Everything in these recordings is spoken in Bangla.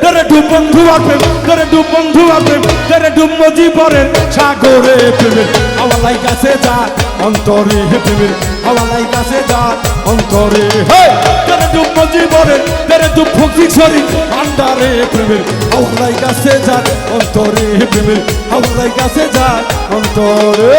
তেরে ডুব বন্ধু আপে তেরে ডুব বন্ধু আপে তেরে ডুব মজিবরের সাগরে প্রেমের হাওয়ালাই গাছে যা অন্তরে প্রেমের হাওয়ালাই গাছে যা অন্তরে হে তেরে ডুব মজিবরের তেরে ডুব ফকিছরি আন্ডারে প্রেমের হাওয়ালাই গাছে যা অন্তরে প্রেমের হাওয়ালাই গাছে যা অন্তরে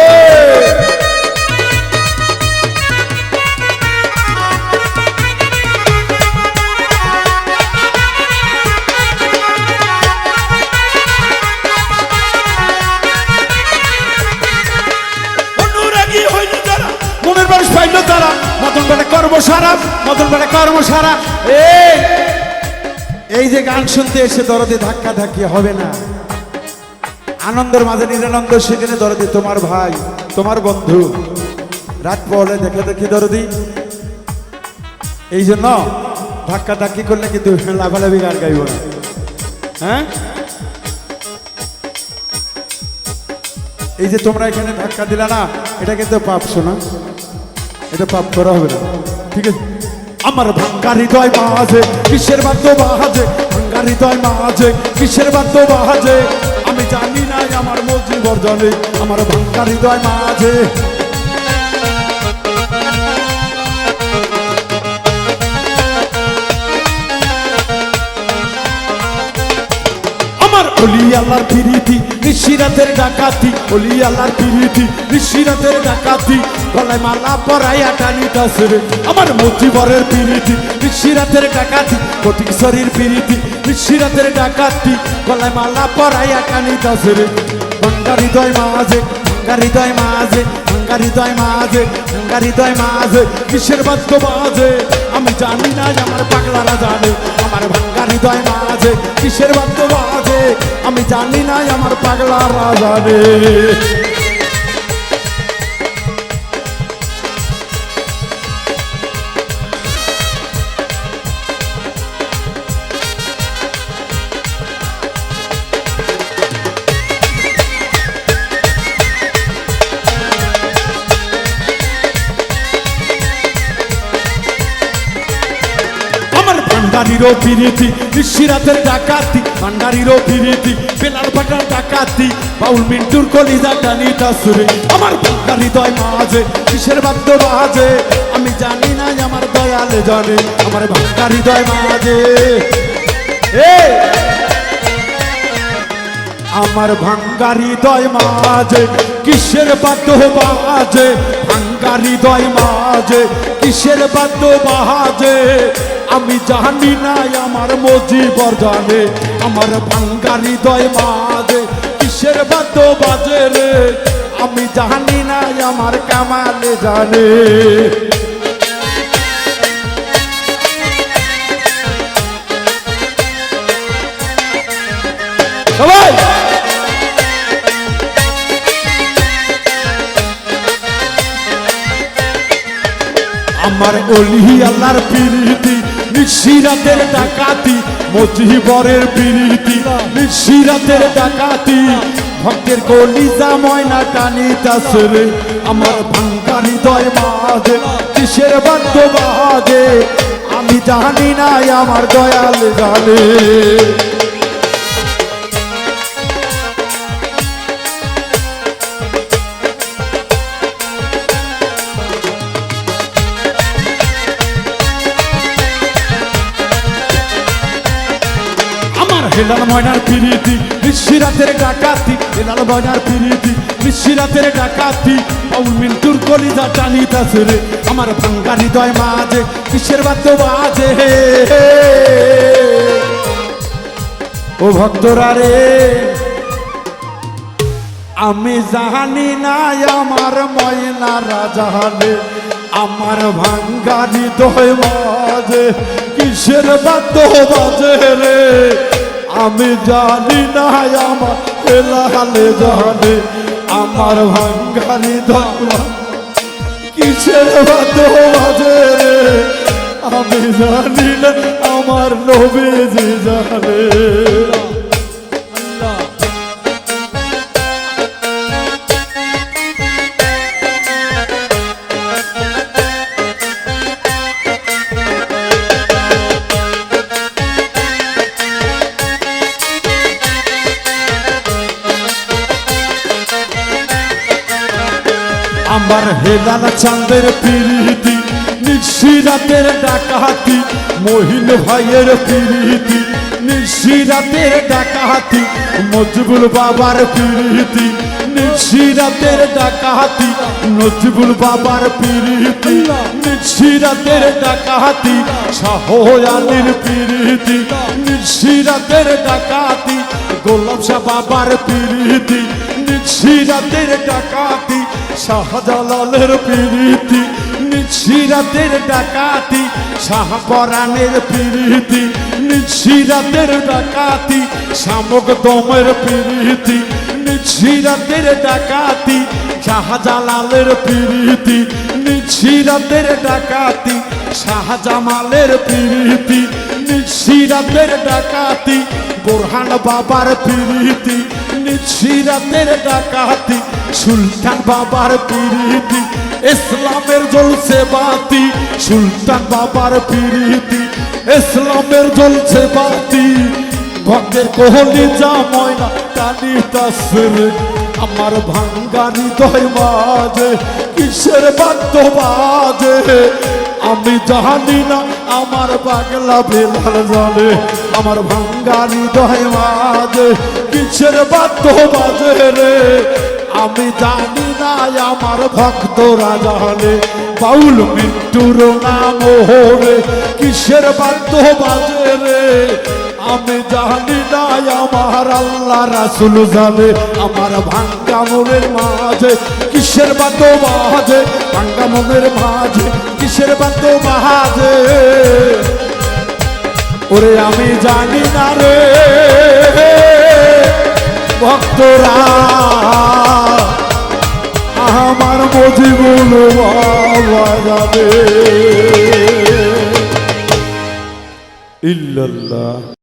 এই যে গান শুনতে এসে দরদে ধাক্কা ধাক্কি হবে না, আনন্দের মাঝে নিরানন্দ সেখানে দরদি তোমার ভাই তোমার বন্ধু রাত পড়লে দেখে দেখি দরদি, এই জন্য ধাক্কা ধাক্কি করলে কিন্তু লাভালাভি গান গাইব না। হ্যাঁ, এই যে তোমরা এখানে ধাক্কা দিলা না, এটা কিন্তু পাপ, শোনা, এটা পাপ করা হবে না, ঠিক আছে? আমার ভাঙ্গা হৃদয় মাঝে কিসের বাদ্য বাজে, ভাঙ্গা হৃদয় মাঝে কিসের বাদ্য বাজে, আমি জানি না আমার মজিবর জানে, আমার ভাঙ্গা হৃদয় মাঝে অলি আল্লাহর পিরিতি নিশিরাতের ডাকাতি, অলি আল্লাহর পিরিতি নিশিরাতের ডাকাতি, গলায় মালা পরাইয়া টানিতাছে রে আমার মজিবরের পিরিতি নিশিরাতের ডাকাতি, কোটিশ্বরীর পিরিতি নিশিরাতের ডাকাতি, গলায় মালা পরাইয়া টানিতাছে রে ভাঙ্গা হৃদয় মাঝে, ভাঙ্গা হৃদয় মাঝে, ভাঙ্গা হৃদয় মাঝে, ভাঙ্গা হৃদয় মাঝে কিসের বাদ্য বাজে, আমি জানি না আমার পাগলারা জানে, আমার ভাঙ্গা হৃদয় মাঝে কিসের বাদ্য বাজে, আমি জানি না আমার পাগলারা জানে। ভান্ডারিরও পিরিতি নিশিরাতের ডাকাতি, ভান্ডারিরও পিরিতি বেলার ভাটার ডাকাতি, বাউল মিন্টুর কলিজা টানিতাছে রে আমার ভাঙ্গা হৃদয় মাঝে কিসের বাদ্য বাজে, আমি জানি না আমার দয়ালে জানে, আমার ভাঙ্গা হৃদয় মাঝে আমার ভাঙ্গা হৃদয় মাঝে কিসের বাদ্য বাজে, ভাঙ্গা হৃদয় মাঝে কিসের বাদ্য বাজে, আমি জানি না আমার মজিবর জানে, আমার ভাঙ্গা হৃদয় মাঝে কিসের বাদ্য বাজে রে, আমি জানি না আমার কামালে জানে। সবাই আমার অলি আল্লাহর পিরিতি নিশিরাতের ডাকাতি, মজিবরের পিরিতি নিশিরাতের ডাকাতি, ভক্তের কলিজা ময়না টানিতাছে রে আমার ভাঙ্গা হৃদয় মাঝে কিসের বাদ্য বাজে, আমি জানি না আমার দয়াল জানে। হেলাল ময়নার পিরিতি নিশিরাতের ডাকাতি, হেলাল ময়নার পিরিতি নিশিরাতের ডাকাতি, বাউল মিন্টুর কলিজা টানিতাছে রে আমার ভাঙ্গা হৃদয় মাঝে কিসের বাদ্য বাজে, ও ভক্তরা রে আমি জানি না আমার ময়নারা জানে, আমার ভাঙ্গা হৃদয় মাঝে কিসের বাদ্য বাজে রে, আমি জানি না আমার এলাহালে জানে, আমার ভাঙ্গা হৃদয় কিসের বাদ্য বাজে রে, আমি জানি না আমার নবীজি জানে। আমার হেলাল চাঁদের প্রীতি নিশিরাতের ডাকাতি মহিন ভাইয়ের প্রীতি নিশিরাতের ডাকাতি মজবুল বাবার প্রীতি নিশিরাতের ডাকাতি নজবুল বাবার প্রীতি নিশিরাতের ডাকাতি শাহয়ানির প্রীতি নিশিরাতের ডাকাতি গোলাম শাহ বাবার প্রীতি নিশিরাতের ডাকাতি শাহজালালের প্রীতি নিশিরাতের ডাকাতি শাহপরাণের প্রীতি নিশিরাতের ডাকাতি শামকদমের প্রীতি নিশিরাতের ডাকাতি শাহজালালের প্রীতি নিশিরাতের ডাকাতি শাহজামালের প্রীতি নিশিরাতের ডাকাতি বোরহান বাবার প্রীতি নিশিরাতের ডাকাতি সুলতান বাবার প্রীতি ইসলামের জ্বলছে বাতি সুলতান বাবার প্রীতি ইসলামের জ্বলছে বাতি ভক্তের কোহলি যা ময়না টানি তাসরে আমার ভাঙ্গা হৃদয় মাঝে কিসের বাদ্য বাজে আমি জানি না আমার পাগলা বেলাল জানে আমার ভাঙ্গা হৃদয় মাঝে কিসের বাদ্য বাজে রে আমি জানি না আমার ভক্তরা জানে বাউল মিন্টুর নাম হরে কিসের বাদ্য বাজে রে আমি জানি না আমার আল্লাহ রাসূল জানে আমার ভাঙ্গা মনের মাঝে কিসের বাদ্য বাজে ভাঙ্গা মনের মাঝে কিসের বাদ্য বাজে ওরে আমি জানি না রে ভক্তরা আমার মজিবুল বাবা যাবে ইল্লাল্লাহ।